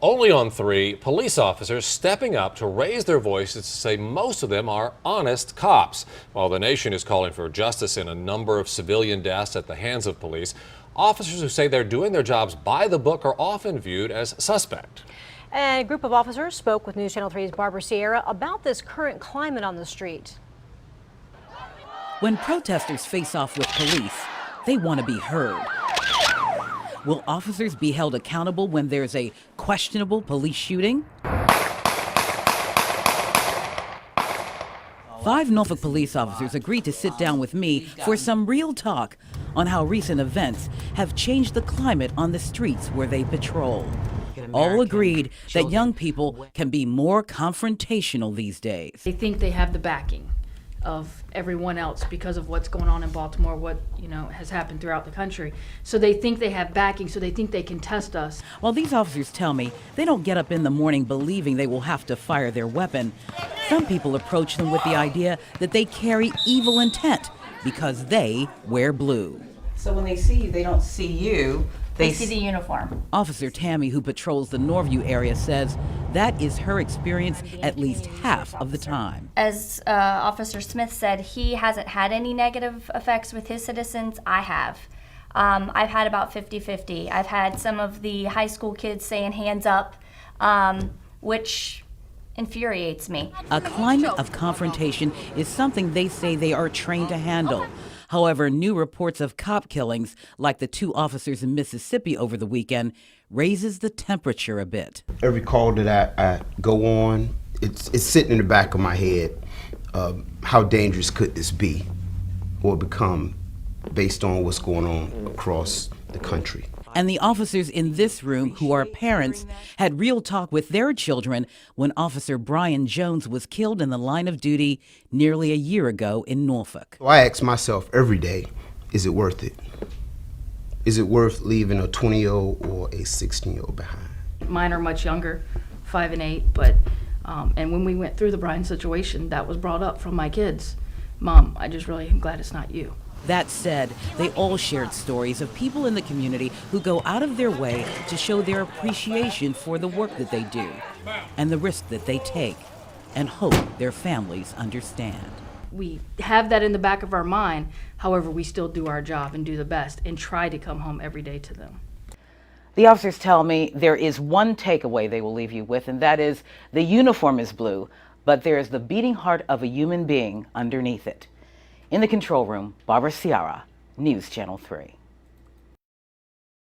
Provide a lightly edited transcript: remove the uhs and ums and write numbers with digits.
only on 3 police officers stepping up to raise their voices to say most of them are honest cops. While the nation is calling for justice in a number of civilian deaths at the hands of police, officers who say they're doing their jobs by the book are often viewed as suspect. And a group of officers spoke with News Channel 3's Barbara Sierra about this current climate on the street. When protesters face off with police, they want to be heard. Will officers be held accountable when there's a questionable police shooting? 5 Norfolk police officers agreed to sit down with me for some real talk on how recent events have changed the climate on the streets where they patrol. All agreed that young people can be more confrontational these days. They think they have the backing of everyone else because of what's going on in Baltimore, what has happened throughout the country. So they think they have backing, so they think they can test us. While these officers tell me they don't get up in the morning believing they will have to fire their weapon, some people approach them with the idea that they carry evil intent because they wear blue. So when they see you, they don't see you. They see the uniform. Officer Tammy, who patrols the Norview area, says that is her experience at least half of the time. As Officer Smith said, he hasn't had any negative effects with his citizens. I have. I've had about 50-50. I've had some of the high school kids saying hands up, which infuriates me. A climate of confrontation is something they say they are trained to handle. However, new reports of cop killings, like the 2 officers in Mississippi over the weekend, raises the temperature a bit. Every call that I go on, it's sitting in the back of my head. How dangerous could this be or become based on what's going on across the country? And the officers in this room, who are parents, had real talk with their children when Officer Brian Jones was killed in the line of duty nearly a year ago in Norfolk. So I ask myself every day, is it worth it? Is it worth leaving a 20-year-old or a 16-year-old behind? Mine are much younger, 5 and 8, but and when we went through the Brian situation, that was brought up from my kids. Mom, I just really am glad it's not you. That said, they all shared stories of people in the community who go out of their way to show their appreciation for the work that they do and the risk that they take, and hope their families understand. We have that in the back of our mind. However, we still do our job and do the best and try to come home every day to them. The officers tell me there is one takeaway they will leave you with, and that is the uniform is blue, but there is the beating heart of a human being underneath it. In the control room, Barbara Sierra, News Channel 3.